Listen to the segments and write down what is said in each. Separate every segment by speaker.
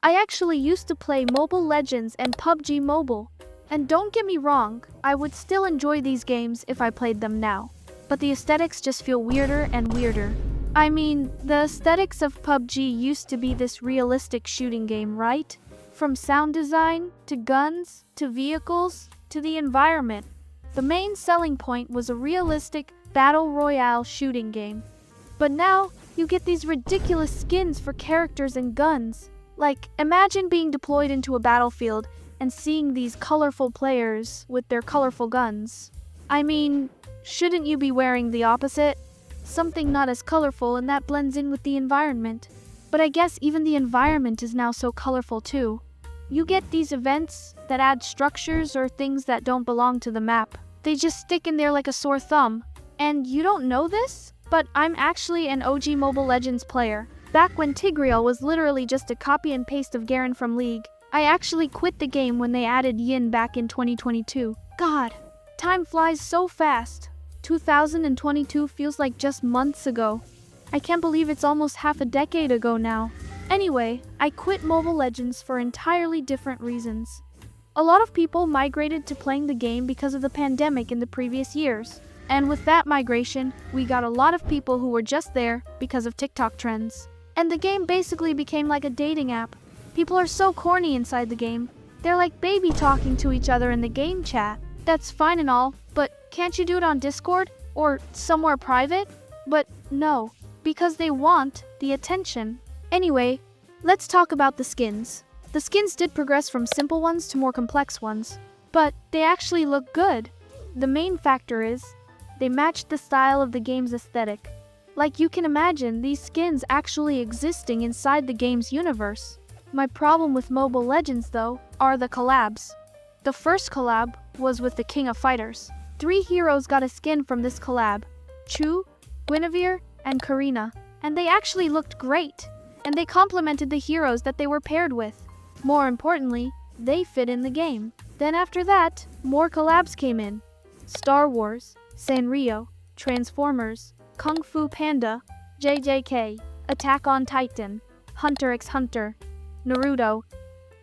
Speaker 1: I actually used to play Mobile Legends and PUBG Mobile. And don't get me wrong, I would still enjoy these games if I played them now. But the aesthetics just feel weirder and weirder. I mean, the aesthetics of PUBG used to be this realistic shooting game, right? From sound design, to guns, to vehicles, to the environment. The main selling point was a realistic battle royale shooting game. But now, you get these ridiculous skins for characters and guns. Like, imagine being deployed into a battlefield and seeing these colorful players with their colorful guns. I mean, shouldn't you be wearing the opposite? Something not as colorful and that blends in with the environment. But I guess even the environment is now so colorful too. You get these events that add structures or things that don't belong to the map. They just stick in there like a sore thumb. And you don't know this? But I'm actually an OG Mobile Legends player. Back when Tigreal was literally just a copy and paste of Garen from League. I actually quit the game when they added Yin back in 2022. God, time flies so fast. 2022 feels like just months ago. I can't believe it's almost half a decade ago now. Anyway, I quit Mobile Legends for entirely different reasons. A lot of people migrated to playing the game because of the pandemic in the previous years. And with that migration, we got a lot of people who were just there because of TikTok trends. And the game basically became like a dating app. People are so corny inside the game. They're like baby talking to each other in the game chat. That's fine and all, but can't you do it on Discord? Or somewhere private? But no, because they want the attention. Anyway, let's talk about the skins. The skins did progress from simple ones to more complex ones, but they actually look good. The main factor is, they matched the style of the game's aesthetic. Like you can imagine these skins actually existing inside the game's universe. My problem with Mobile Legends though, are the collabs. The first collab was with the King of Fighters. 3 heroes got a skin from this collab. Chu, Guinevere, and Karina. And they actually looked great. And they complemented the heroes that they were paired with. More importantly, they fit in the game. Then after that, more collabs came in. Star Wars, Sanrio, Transformers, Kung Fu Panda, JJK, Attack on Titan, Hunter x Hunter, Naruto,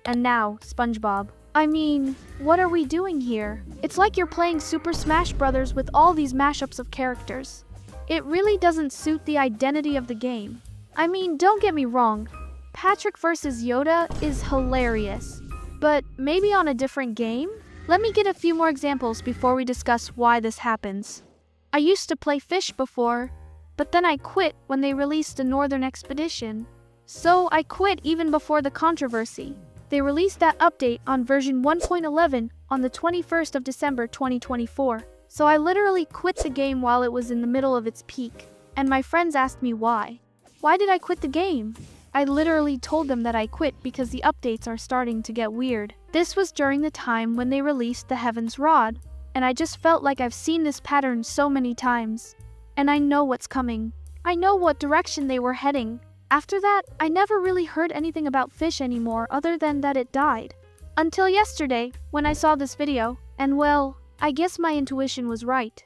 Speaker 1: and now SpongeBob. I mean, what are we doing here? It's like you're playing Super Smash Bros. With all these mashups of characters. It really doesn't suit the identity of the game. I mean, don't get me wrong, Patrick vs. Yoda is hilarious. But maybe on a different game? Let me get a few more examples before we discuss why this happens. I used to play Fish before, but then I quit when they released a Northern Expedition. So I quit even before the controversy. They released that update on version 1.11 on the 21st of December 2024. So I literally quit the game while it was in the middle of its peak. And my friends asked me why. Why did I quit the game? I literally told them that I quit because the updates are starting to get weird. This was during the time when they released the Heaven's Rod. And I just felt like I've seen this pattern so many times. And I know what's coming. I know what direction they were heading. After that, I never really heard anything about Fish anymore other than that it died. Until yesterday, when I saw this video, and well, I guess my intuition was right.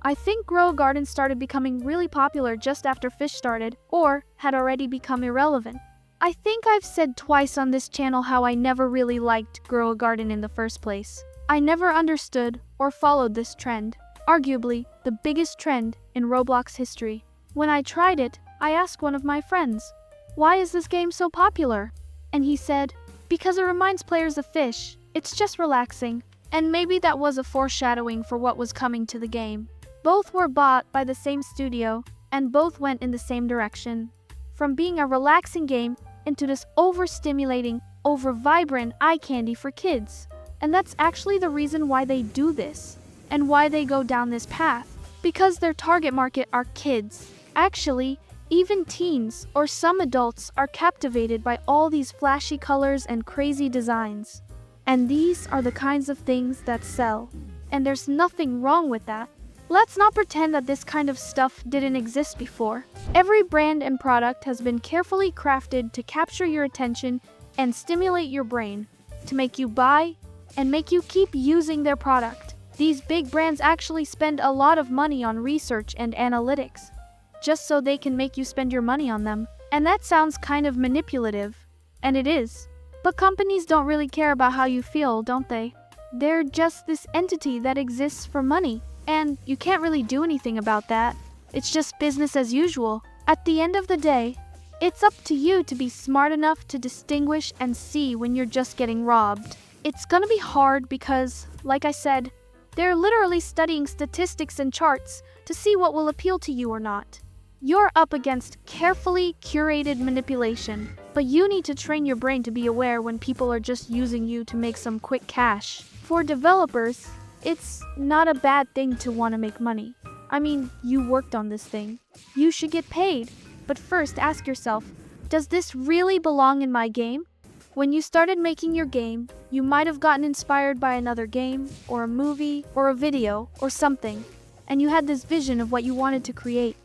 Speaker 1: I think Grow a Garden started becoming really popular just after Fish started, or had already become irrelevant. I think I've said twice on this channel how I never really liked Grow a Garden in the first place. I never understood or followed this trend, arguably the biggest trend in Roblox history. When I tried it, I asked one of my friends, "Why is this game so popular?" And he said, "Because it reminds players of Fish. It's just relaxing." And maybe that was a foreshadowing for what was coming to the game. Both were bought by the same studio, and both went in the same direction. From being a relaxing game into this overstimulating, over-vibrant eye candy for kids. And that's actually the reason why they do this, and why they go down this path. Because their target market are kids. Actually, even teens or some adults are captivated by all these flashy colors and crazy designs. And these are the kinds of things that sell. And there's nothing wrong with that. Let's not pretend that this kind of stuff didn't exist before. Every brand and product has been carefully crafted to capture your attention and stimulate your brain, to make you buy and make you keep using their product. These big brands actually spend a lot of money on research and analytics, just so they can make you spend your money on them. And that sounds kind of manipulative. And it is. But companies don't really care about how you feel, don't they? They're just this entity that exists for money. And you can't really do anything about that. It's just business as usual. At the end of the day, it's up to you to be smart enough to distinguish and see when you're just getting robbed. It's gonna be hard because, like I said, they're literally studying statistics and charts to see what will appeal to you or not. You're up against carefully curated manipulation, but you need to train your brain to be aware when people are just using you to make some quick cash. For developers, it's not a bad thing to want to make money. I mean, you worked on this thing. You should get paid. But first, ask yourself, does this really belong in my game? When you started making your game, you might have gotten inspired by another game, or a movie, or a video, or something, and you had this vision of what you wanted to create.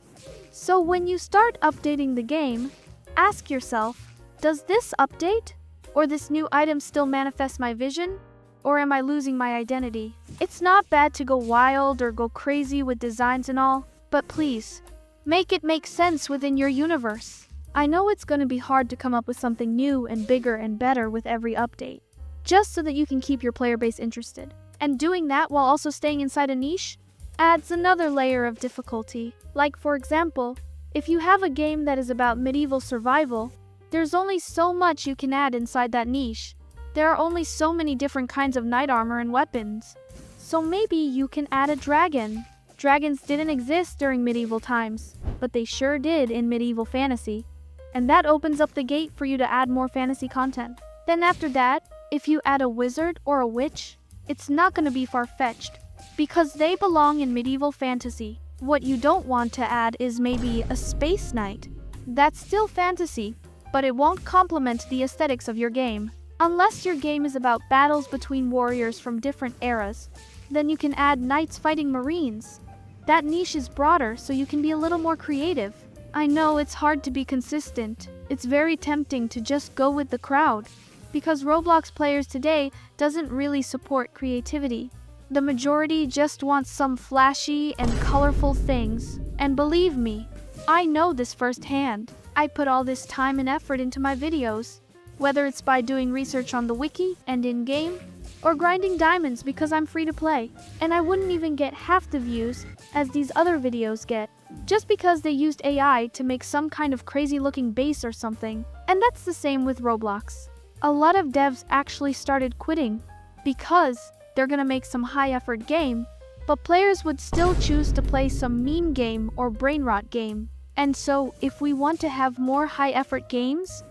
Speaker 1: So when you start updating the game, ask yourself, does this update, or this new item still manifest my vision, or am I losing my identity? It's not bad to go wild or go crazy with designs and all, but please, make it make sense within your universe. I know it's going to be hard to come up with something new and bigger and better with every update, just so that you can keep your player base interested. And doing that while also staying inside a niche adds another layer of difficulty. Like, for example, if you have a game that is about medieval survival, there's only so much you can add inside that niche. There are only so many different kinds of knight armor and weapons. So maybe you can add a dragon. Dragons didn't exist during medieval times, but they sure did in medieval fantasy. And that opens up the gate for you to add more fantasy content. Then after that, if you add a wizard or a witch, it's not going to be far-fetched, because they belong in medieval fantasy. What you don't want to add is maybe a space knight. That's still fantasy, but it won't complement the aesthetics of your game. Unless your game is about battles between warriors from different eras, then you can add knights fighting marines. That niche is broader, so you can be a little more creative. I know it's hard to be consistent. It's very tempting to just go with the crowd, because Roblox players today doesn't really support creativity. The majority just wants some flashy and colorful things. And believe me, I know this firsthand. I put all this time and effort into my videos, whether it's by doing research on the wiki and in-game, or grinding diamonds because I'm free to play. And I wouldn't even get half the views as these other videos get, just because they used AI to make some kind of crazy looking base or something. And that's the same with Roblox. A lot of devs actually started quitting because they're gonna make some high effort game, but players would still choose to play some meme game or brain rot game. And so if we want to have more high effort games,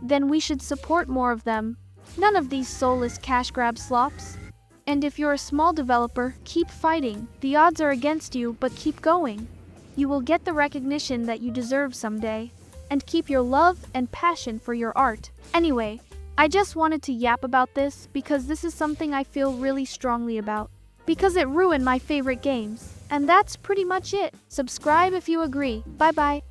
Speaker 1: then we should support more of them. None of these soulless cash grab slops. And if you're a small developer, keep fighting. The odds are against you, but keep going. You will get the recognition that you deserve someday. And keep your love and passion for your art. Anyway, I just wanted to yap about this because this is something I feel really strongly about. Because it ruined my favorite games. And that's pretty much it. Subscribe if you agree. Bye bye.